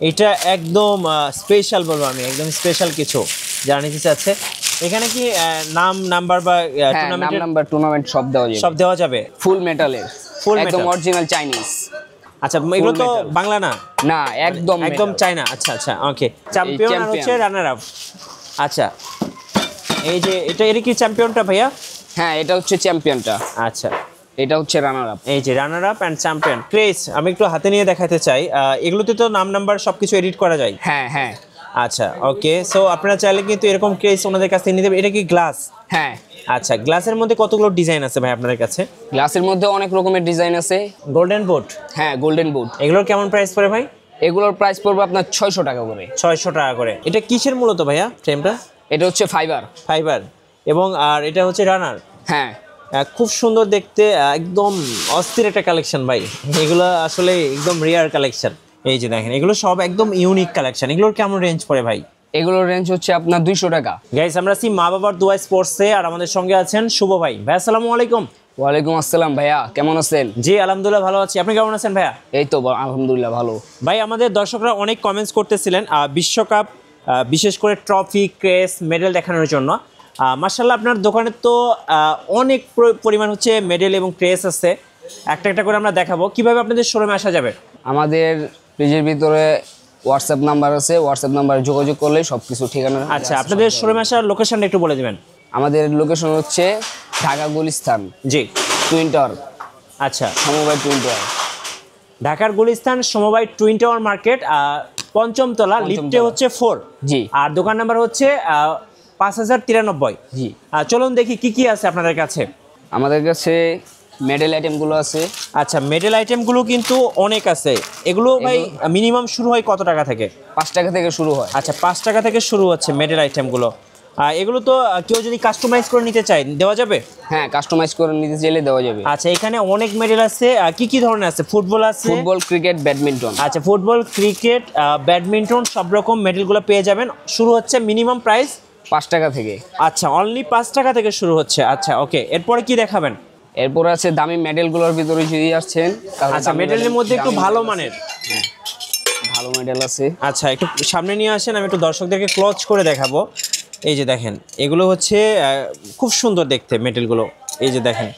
এটা একদম স্পেশাল বলবো আমি, একদম স্পেশাল কিছু যারা নিতে চাচ্ছে। এখানে কি নাম নাম্বার বা টুর্নামেন্টের নাম্বার টুর্নামেন্ট সব দেওয়া যাবে, সব দেওয়া যাবে। ফুল মেটালের, ফুল একদম অরিজিনাল চাইনিজ। আচ্ছা এগুলো তো বাংলা না? না, একদম একদম চায়না। আচ্ছা আচ্ছা ওকে। চ্যাম্পিয়ন আর হচ্ছে রানার আপ। আচ্ছা এই যে এটা কি চ্যাম্পিয়নটা ভাইয়া? হ্যাঁ, এটা হচ্ছে চ্যাম্পিয়নটা। আচ্ছা এটা হচ্ছে রানার আপ। এই যে রানার আপ এন্ড চ্যাম্পিয়ন ক্রেস আমি একটু হাতে নিয়ে দেখাতে চাই। এগুলোতে তো নাম নাম্বার সবকিছু এডিট করা যায়। হ্যাঁ হ্যাঁ। আচ্ছা ওকে, সো আপনারা চাইলে কিন্তু এরকম ক্রেস ওনাদের কাছ থেকে নিতে পারেন। এটা কি গ্লাস? হ্যাঁ। আচ্ছা গ্লাসের মধ্যে কতগুলো ডিজাইন আছে ভাই আপনাদের কাছে? গ্লাসের মধ্যে অনেক রকমের ডিজাইন আছে। Golden boot? হ্যাঁ, গোল্ডেন বুট। এগুলোর কেমন প্রাইস পড়ে ভাই? এগুলোর প্রাইস পড়বে আপনার 600 টাকা করে। 600 টাকা করে। এটা কিসের মূলত ভাইয়া ফ্রেমটা? এটা হচ্ছে ফাইবার। ফাইবার। এবং আর এটা হচ্ছে রানার। হ্যাঁ, খুব সুন্দর দেখতে, একদম অস্থির একটা কালেকশন ভাই। এগুলো আসলে একদম রেয়ার কালেকশন। এই যে দেখেন এগুলো সব একদম ইউনিক কালেকশন। এগুলোর কেমন রেঞ্জ পড়ে ভাই? এগুলোর রেঞ্জ হচ্ছে আপনার 200 টাকা। গাইস আমরা আছি মা বাবার দোয়া স্পোর্টসে, আর আমাদের সঙ্গে আছেন শুভ ভাই। ভাই আসসালামু আলাইকুম। ওয়ালাইকুম আসসালাম ভাইয়া, কেমন আছেন? জি আলহামদুলিল্লাহ ভালো আছি, আপনি কেমন আছেন ভাইয়া? এই তো আলহামদুলিল্লাহ ভালো। ভাই আমাদের দর্শকরা অনেক কমেন্টস করতেছিলেন বিশ্বকাপ বিশেষ করে ট্রফি, ক্রেস, মেডেল দেখানোর জন্য। মাশাআল্লাহ আপনার দোকানে তো অনেক পরিমাণ হচ্ছে মেডেল এবং ক্রেস আছে। একটা একটা করে আমরা দেখাবো। কিভাবে আপনাদের শোরুমে আসা যাবে? আমাদের পেজের ভিতরে হোয়াটসঅ্যাপ নাম্বার আছে, হোয়াটসঅ্যাপ নাম্বারে যোগাযোগ করলে সব কিছু ঠিকানা। আচ্ছা আপনাদের শোরুমে আসার লোকেশনটা একটু বলে দেবেন। আমাদের লোকেশন হচ্ছে ঢাকা গুলিস্তান। জি। Twin tower. আচ্ছা সমবায় টুইন টাওয়ার, ঢাকার গুলিস্তান সমবায় টুইন টাওয়ার মার্কেট, পঞ্চম তলা, লিফটে হচ্ছে 4। জি। আর দোকান নাম্বার হচ্ছে 5093। জি। চলুন দেখি কি কি আছে আপনাদের কাছে। আমাদের কাছে মেডেল আইটেমগুলো আছে। আচ্ছা মেডেল আইটেমগুলো কিন্তু অনেক আছে। এগুলো ভাই মিনিমাম শুরু হয় কত টাকা থেকে? 5 টাকা থেকে শুরু হয়। আচ্ছা 5 টাকা থেকে শুরু হচ্ছে মেডেল আইটেমগুলো। এগুলো তো কেউ যদি কাস্টমাইজ করে নিতে চায় দেওয়া যাবে? হ্যাঁ, কাস্টমাইজ করে নিতে চাইলে দেওয়া যাবে। আচ্ছা এখানে অনেক মেডেল আছে। কি কি ধরনের আছে? ফুটবল আছে? Football, cricket, badminton. আচ্ছা ফুটবল, ক্রিকেট, ব্যাডমিন্টন সব রকম মেডেলগুলো পেয়ে যাবেন। শুরু হচ্ছে মিনিমাম প্রাইস 5 টাকা থেকে। আচ্ছা অনলি 5 টাকা থেকে শুরু হচ্ছে। আচ্ছা ওকে, এরপরে কি দেখাবেন? এরপর আছে দামি মেডেলগুলোর ভিতরে যদি আসছেন। আচ্ছা মেডেলের মধ্যে একটু ভালো মানের ভালো মেডেল আছে। আচ্ছা একটু সামনে নিয়ে আসেন, আমি একটু দর্শকদেরকে ক্লোজ করে দেখাবো। এই যে দেখেন এগুলো হচ্ছে খুব সুন্দর দেখতে মেডেলগুলো। এই যে দেখেন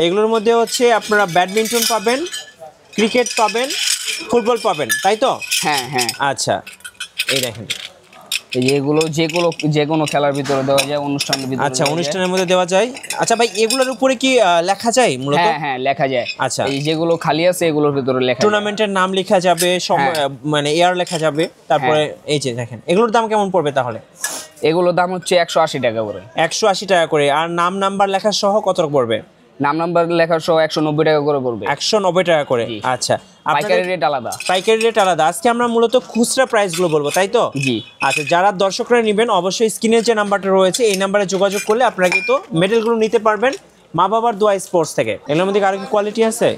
এগুলোর মধ্যে হচ্ছে আপনারা ব্যাডমিন্টন পাবেন, ক্রিকেট পাবেন, ফুটবল পাবেন, তাই তো? হ্যাঁ হ্যাঁ। আচ্ছা এই দেখেন এই যে এগুলো যে কোনো খেলার ভিতরে দেওয়া যায়, অনুষ্ঠানের ভিতরে। আচ্ছা অনুষ্ঠানের মধ্যে দেওয়া যায়। আচ্ছা ভাই এগুলোর উপরে কি লেখা যায় মূলত? হ্যাঁ হ্যাঁ, লেখা যায়। আচ্ছা এই যেগুলো খালি আছে এগুলোর ভিতরে লেখা, টুর্নামেন্টের নাম লেখা যাবে, মানে এয়ার লেখা যাবে। তারপরে এই যে দেখেন এগুলোর দাম কেমন পড়বে তাহলে? এগুলোর দাম হচ্ছে 180 টাকা করে। 180 টাকা করে। আর নাম নাম্বার লেখা সহ কত পড়বে? নাম নাম্বার লেখা সহ 190 টাকা করে পড়বে। 190 টাকা করে। আচ্ছা পাইকারি রেট আলাদা। পাইকারি রেট আলাদা। আজকে আমরা মূলত খুচরা প্রাইসগুলো বলবো, তাই তো? জি। আচ্ছা যারা দর্শকরা নেবেন অবশ্যই স্ক্রিনে যে নাম্বারটা রয়েছে এই নাম্বারে যোগাযোগ করলে আপনারা কিন্তু মেডেলগুলো নিতে পারবেন মা বাবার দোয়া স্পোর্টস থেকে। এগুলোর মধ্যে আরো কি কোয়ালিটি আছে?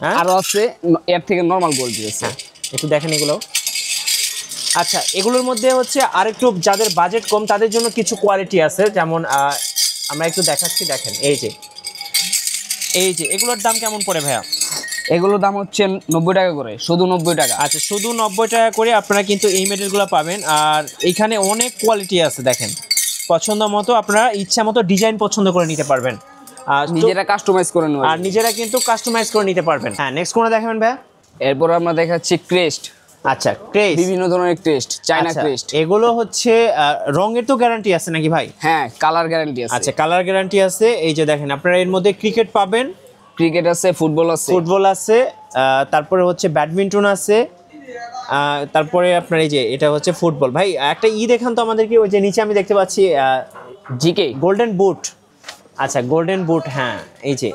হ্যাঁ আরো আছে, এর থেকে নরমাল গোল্ড আছে। একটু দেখেন এগুলো। আচ্ছা এগুলোর মধ্যে হচ্ছে আরেকটু যাদের বাজেট কম তাদের জন্য কিছু কোয়ালিটি আছে, যেমন আমরা একটু দেখাচ্ছি। দেখেন এই যে এগুলোর দাম কেমন পড়ে ভাইয়া? এগুলোর দাম হচ্ছে 90 টাকা করে, শুধু 90 টাকা। আচ্ছা শুধু 90 টাকা করে আপনারা কিন্তু এই মেডেলগুলো পাবেন। আর এইখানে অনেক কোয়ালিটি আছে, দেখেন পছন্দ মতো আপনারা ইচ্ছা মতো ডিজাইন পছন্দ করে নিতে পারবেন, নিজেরা কাস্টমাইজ করে নেওয়া, আর নিজেরা কিন্তু কাস্টমাইজ করে নিতে পারবেন। হ্যাঁ নেক্সট কোনটা দেখাবেন ভাইয়া? এরপর আমরা দেখাচ্ছি ক্রেস্ট। আচ্ছা ক্রেস্ট, বিভিন্ন ধরনের ক্রেস্ট, চায়না ক্রেস্ট। এগুলো হচ্ছে রঙের তো গ্যারান্টি আছে নাকি ভাই? হ্যাঁ, কালার গ্যারান্টি আছে। আচ্ছা কালার গ্যারান্টি আছে। এই যে দেখেন আপনারা এর মধ্যে ক্রিকেট পাবেন, ক্রিকেট আছে, ফুটবল আছে, তারপরে হচ্ছে ব্যাডমিন্টন আছে, তারপরে আপনার এই যে এটা হচ্ছে ফুটবল। ভাই একটা দেখান তো আমাদেরকে, ওই যে নিচে আমি দেখতে পাচ্ছি জিকে গোল্ডেন বুট। আচ্ছা গোল্ডেন বুট, হ্যাঁ এই যে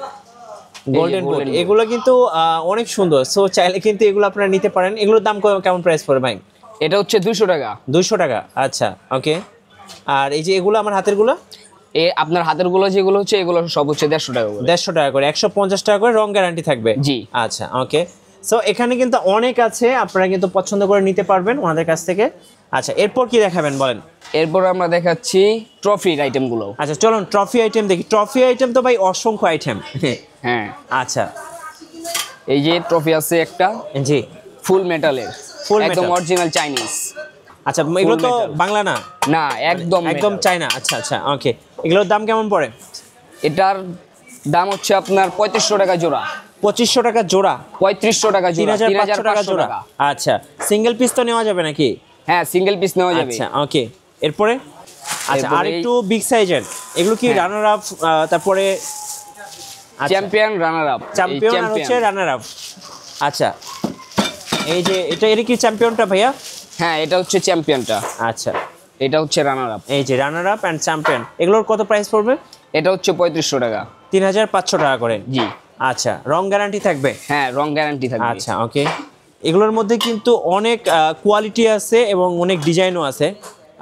গোল্ডেন বুট, এগুলো কিন্তু অনেক সুন্দর। সো চাইলে কিন্তু এগুলো আপনারা নিতে পারেন। এগুলোর দাম কেমন প্রাইস পড়ে ভাই? এটা হচ্ছে 200 টাকা। 200 টাকা। আচ্ছা ওকে। আর এই যে এগুলো আমার হাতেরগুলো, আপনার হাতের গুলো যেগুলো হচ্ছে এগুলো সব হচ্ছে 150 টাকা করে। 150 টাকা করে, 150 টাকা করে রং গ্যারান্টি থাকবে। জি। আচ্ছা ওকে। সো এখানে কিন্তু অনেক আছে, আপনারা কিন্তু পছন্দ করে নিতে পারবেন ওনাদের কাছ থেকে। আচ্ছা এরপর কি দেখাবেন বলেন? এরপর আমরা দেখাচ্ছি ট্রফির আইটেমগুলো। আচ্ছা চলুন ট্রফি আইটেম দেখি। ট্রফি আইটেম তো ভাই অসংখ্য আইটেম। হ্যাঁ। আচ্ছা এই যে ট্রফি আছে একটা, জি ফুল মেটালের, Full একদম metal। Original Chinese. আচ্ছা এগুলো তো metal। বাংলা না? না, একদম একদম metal। চায়না। আচ্ছা আচ্ছা ওকে, এগুলোর দাম কেমন পড়ে? এটার দাম হচ্ছে আপনার 3500 টাকা জোড়া। 2500 টাকা জোড়া? 3500 টাকা জোড়া, 3500 টাকা 3500 জোড়া। টাকা। আচ্ছা সিঙ্গেল পিস তো নেওয়া যাবে নাকি? হ্যাঁ, সিঙ্গেল পিস নেওয়া যাবে। আচ্ছা ওকে, এরপরে? আচ্ছা এরপরে আর একটু বিগ সাইজের, এগুলো কি হ্যাঁ। Runner up? তারপরে চ্যাম্পিয়ন, রানার আপ। চ্যাম্পিয়ন আর হচ্ছে রানার আপ। আচ্ছা এই যে এটা কি চ্যাম্পিয়নটা ভাইয়া? হ্যাঁ, এটা হচ্ছে চ্যাম্পিয়নটা, আচ্ছা এটা হচ্ছে রানার আপ। এই যে রানার আপ অ্যান্ড চ্যাম্পিয়ন, এগুলোর কত প্রাইস পড়বে? এটা হচ্ছে 3500 টাকা। 3500 টাকা করে? জি। আচ্ছা রং গ্যারান্টি থাকবে? হ্যাঁ, রং গ্যারান্টি থাকবে। আচ্ছা ওকে, এগুলোর মধ্যে কিন্তু অনেক কোয়ালিটি আছে এবং অনেক ডিজাইনও আছে।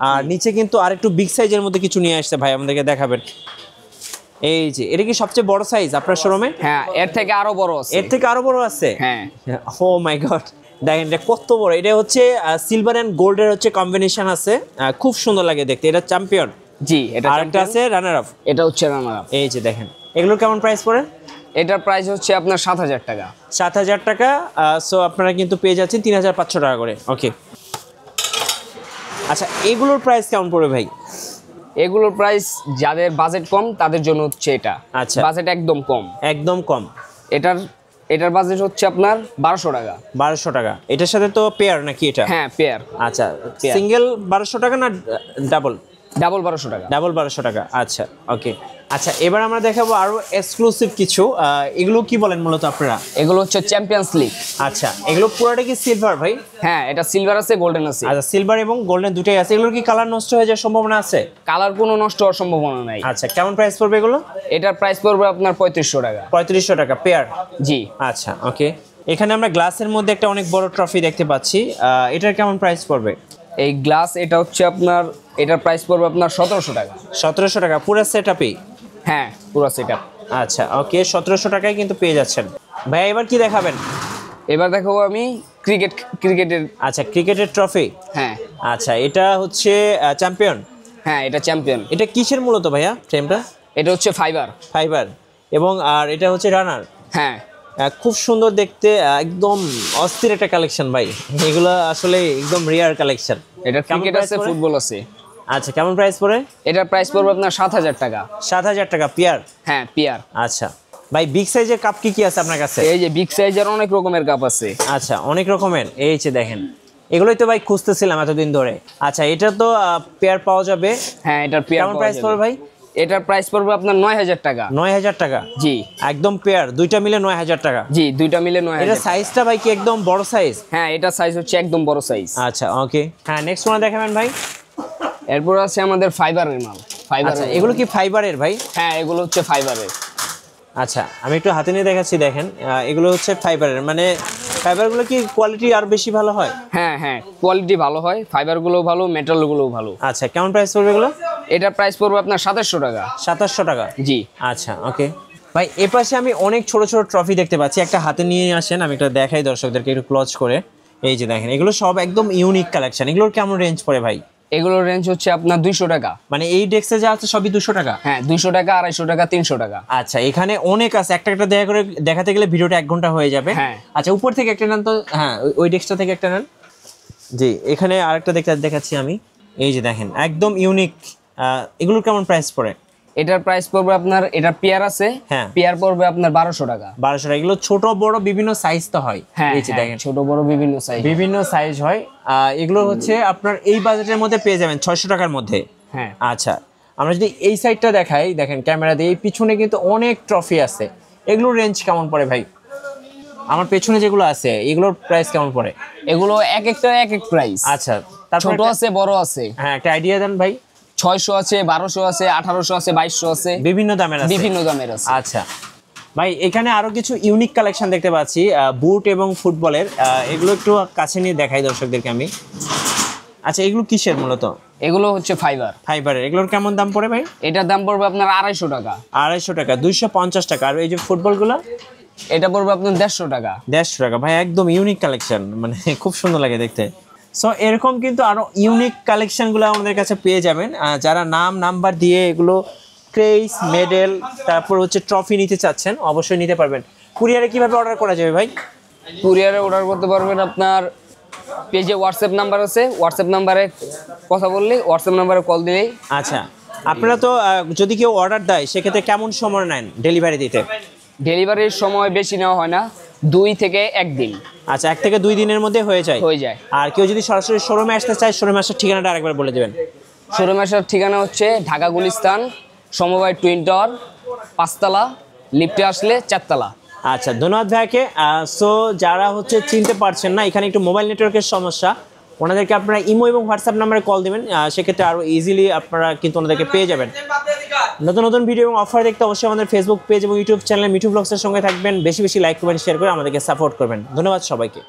আর নিচে কিন্তু আরেকটু বিগ সাইজের মধ্যে কিছু নিয়ে আসছে ভাই, আমাদেরকে দেখাবেন। এই যে এটা কি সবচেয়ে বড় সাইজ আপনার শোরুমে? হ্যাঁ, এর থেকে আরো বড় আছে। এর থেকে আরো বড় আছে? হ্যাঁ। ও মাই গড, দেখেন এটা কত বড়। এটা হচ্ছে সিলভার এন্ড গোল্ডের হচ্ছে কম্বিনেশন আছে, খুব সুন্দর লাগে দেখতে। এটা চ্যাম্পিয়ন? জি, এটা আরেকটা আছে রানার আপ? এটা হচ্ছে রানার আপ। এই যে দেখেন, এগুলোর কেমন প্রাইস পড়ে? এটার প্রাইস হচ্ছে আপনার 7000 টাকা। 7000 টাকা। সো আপনারা কিন্তু পেয়ে যাচ্ছেন 3500 টাকা করে। ওকে আচ্ছা এগুলোর প্রাইস কেমন পড়বে ভাই? এগুলোর প্রাইস যাদের বাজেট কম তাদের জন্য হচ্ছে এটা। আচ্ছা। বাজেট একদম কম। একদম কম? এটার বাজেট হচ্ছে আপনার 1200 টাকা। 1200 টাকা। এটার সাথে তো পেয়ার নাকি এটা? হ্যাঁ, পেয়ার। আচ্ছা Pair। সিঙ্গেল 1200 টাকা না ডাবল? ডাবল 1200 টাকা। ডাবল 1200 টাকা। আচ্ছা ওকে। আচ্ছা এবার আমরা দেখাবো আরো এক্সক্লুসিভ কিছু। এগুলো কি বলেন মূলত আপনারা? এগুলো হচ্ছে চ্যাম্পিয়ন্স লিগ। আচ্ছা এগুলো পুরোটা কি সিলভার ভাই? হ্যাঁ, এটা সিলভার আছে, গোল্ডেন আছে। আচ্ছা সিলভার এবং গোল্ডেন দুটোই আছে। এগুলোর কি কালার নষ্ট হয়ে যাওয়ার সম্ভাবনা আছে? কালার কোনো নষ্ট হওয়ার সম্ভাবনা নাই। আচ্ছা কেমন প্রাইস পড়বে এগুলো? এটার প্রাইস পড়বে আপনার 3500 টাকা। 3500 টাকা পেয়ার? জি। আচ্ছা ওকে, এখানে আমরা গ্লাসের মধ্যে একটা অনেক বড় ট্রফি দেখতে পাচ্ছি, এটার কেমন প্রাইস পড়বে? এই গ্লাস এটা হচ্ছে আপনার, এটার প্রাইস পড়বে আপনার 1700 টাকা। 1700 টাকা পুরো সেটআপই? হ্যাঁ, পুরো সেটআপ। আচ্ছা ওকে, 1700 টাকায় কিন্তু পেয়ে যাচ্ছেন। ভাই এবার কি দেখাবেন? এবার দেখাবো আমি ক্রিকেটের। আচ্ছা ক্রিকেটের ট্রফি? হ্যাঁ। আচ্ছা এটা হচ্ছে চ্যাম্পিয়ন? হ্যাঁ, এটা চ্যাম্পিয়ন। এটা কিসের মূলত ভাইয়া ফ্রেমটা? এটা হচ্ছে ফাইবার। ফাইবার। এবং আর এটা হচ্ছে রানার? হ্যাঁ। খুব সুন্দর দেখতে, একদম অস্থির একটা কালেকশন ভাই, এগুলো আসলে একদম রিয়ার কালেকশন। এটা ক্রিকেট আছে, ফুটবল আছে। আচ্ছা কেমন প্রাইস পড়ে? এটার প্রাইস পড়বে আপনার 7000 টাকা। 7000 টাকা পেয়ার? হ্যাঁ, পেয়ার। আচ্ছা ভাই বিগ সাইজের কাপ কি কি আছে আপনার কাছে? এই যে বিগ সাইজের অনেক রকমের কাপ আছে। আচ্ছা অনেক রকমের, এই যে দেখেন এগুলোই তো ভাই খুঁজতেছিলাম এতদিন ধরে। আচ্ছা এটা তো পেয়ার পাওয়া যাবে? হ্যাঁ, এটার পেয়ার। কেমন প্রাইস পড়বে ভাই? এটার প্রাইস পড়বে আপনার 9000 টাকা। 9000 টাকা? জি। একদম পেয়ার দুইটা মিলে 9000 টাকা? জি, দুইটা মিলে এটা 9000। সাইজটা ভাই কি একদম বড় সাইজ? হ্যাঁ, এটা সাইজ হচ্ছে একদম বড় সাইজ। আচ্ছা ওকে, হ্যাঁ নেক্সট ওয়ান দেখাবেন ভাই। এরপর আছে আমাদের ফাইবারের মাল। আচ্ছা এগুলো কি ফাইবারের ভাই? হ্যাঁ, এগুলো হচ্ছে ফাইবারের। আচ্ছা আমি একটু হাতে নিয়ে দেখাচ্ছি, দেখেন এগুলো হচ্ছে ফাইবারের, মানে ফাইবারগুলো কি কোয়ালিটি আর বেশি ভালো হয়? হ্যাঁ হ্যাঁ, কোয়ালিটি ভালো হয়, ফাইবারগুলোও ভালো, মেটালগুলোও ভালো। আচ্ছা কেমন প্রাইস পড়বে এগুলো? এটার প্রাইস পড়বে আপনার 2700 টাকা। 2700 টাকা? জি। আচ্ছা ওকে ভাই, এ পাশে আমি অনেক ছোট ছোট ট্রফি দেখতে পাচ্ছি, একটা হাতে নিয়ে আসেন, আমি একটা দেখাই দর্শকদেরকে একটু ক্লোজ করে। এই যে দেখেন এগুলো সব একদম ইউনিক কালেকশন। এগুলোর কেমন রেঞ্জ পড়ে ভাই? এগুলোর রেঞ্জ হচ্ছে আপনার 200 টাকা। মানে এই ডেস্কে যা আছে সবই 200 টাকা? হ্যাঁ, 200 টাকা, 250 টাকা, 300 টাকা। আচ্ছা এখানে অনেক আছে, একটা একটা দেখা করে দেখাতে গেলে ভিডিওটা 1 ঘন্টা হয়ে যাবে। হ্যাঁ। আচ্ছা উপর থেকে একটা নেন তো, হ্যাঁ ওই ডেস্কটা থেকে একটা নেন। জি এখানে আরেকটা দেখাচ্ছি আমি। এই যে দেখেন একদম ইউনিক, এগুলোর কেমন প্রাইস পড়ে? এটার প্রাইস পড়বে আপনার, এটা পেয়ার আছে। হ্যাঁ। পেয়ার পড়বে আপনার 1200 টাকা। 1200 টাকা। এগুলো ছোট বড় বিভিন্ন সাইজ তো হয়? হ্যাঁ, এই যে দেখেন ছোট বড় বিভিন্ন সাইজ। বিভিন্ন সাইজ হয়। এগুলো হচ্ছে আপনার এই বাজেটের মধ্যে পেয়ে যাবেন 600 টাকার মধ্যে। হ্যাঁ। আচ্ছা আমরা যদি এই সাইডটা দেখাই, দেখেন ক্যামেরা দিয়ে, এই পিছনে কিন্তু অনেক ট্রফি আছে। এগুলোর রেঞ্জ কেমন পড়ে ভাই? আমার পেছনে যেগুলো আছে এগুলোর প্রাইস কেমন পড়ে? এগুলো এক একটা এক এক প্রাইস। আচ্ছা তারপর ছোট আছে, বড় আছে। হ্যাঁ একটা আইডিয়া দেন ভাই। 600 আছে, 1200 আছে, 1800 আছে, 2200 আছে, বিভিন্ন দামের আছে? বিভিন্ন দামের আছে। আচ্ছা ভাই এখানে আরো কিছু ইউনিক কালেকশন দেখতে পাচ্ছি, বুট এবং ফুটবলের। এগুলো একটু কাছে নিয়ে দেখাই দর্শকদেরকে আমি। আচ্ছা এগুলো কিসের মূলত? এগুলো হচ্ছে ফাইবার। ফাইবারের। এগুলোর কেমন দাম পড়ে ভাই? এটার দাম পড়বে আপনার 250 টাকা। 250 টাকা? 250 টাকা। আর এই যে ফুটবলগুলো? এটা পড়বে আপনার 150 টাকা। 150 টাকা। ভাই একদম ইউনিক কালেকশন, মানে খুব সুন্দর লাগে দেখতে। সো এরকম কিন্তু আরো ইউনিক কালেকশনগুলো আমাদের কাছে পেয়ে যাবেন। যারা নাম্বার দিয়ে এগুলো ক্রেস, মেডেল, তারপর হচ্ছে ট্রফি নিতে চাচ্ছেন অবশ্যই নিতে পারবেন। কুরিয়ারে কিভাবে অর্ডার করা যাবে ভাই? কুরিয়ারে অর্ডার করতে পারবেন আপনার পেজে হোয়াটসঅ্যাপ নাম্বার আছে, হোয়াটসঅ্যাপ নাম্বারে কথা বললেই, হোয়াটসঅ্যাপ নাম্বারে কল দিলেই। আচ্ছা, আপনারা তো যদি কেউ অর্ডার দেয় সেক্ষেত্রে কেমন সময় নেন ডেলিভারি দিতে? ডেলিভারির সময় বেশি নেওয়া হয় না, 2 থেকে 1 দিন আচ্ছা, 1 থেকে 2 দিনের মধ্যে হয়ে যায়। আর কেউ যদি সরাসরি শোরুমে আসতে চায়, শোরুমে আসার ঠিকানাটা আরেকবার বলে দেবেন। শোরুমে আসার ঠিকানা হচ্ছে ঢাকা গুলিস্তান, সমবায় টুইন টাওয়ার, 5 তলা, লিফটে আসলে 4 তলা। আচ্ছা, ধন্যবাদ ভাইকে। সো যারা হচ্ছে চিনতে পারছেন না, এখানে একটু মোবাইল নেটওয়ার্কের সমস্যা, ওনাদেরকে আপনারা ইমো এবং হোয়াটসঅ্যাপ নাম্বারে কল দেবেন, সেক্ষেত্রে আরও ইজিলি আপনারা কিন্তু ওনাদেরকে পেয়ে যাবেন। নতুন নতুন ভিডিও এবং অফার দেখতে অবশ্যই আমাদের ফেসবুক পেজ এবং ইউটিউব চ্যানেল মিঠু ব্লগসের সঙ্গে থাকবেন। বেশি বেশি লাইক করবেন, শেয়ার করে আমাদেরকে সাপোর্ট করবেন। ধন্যবাদ সবাইকে।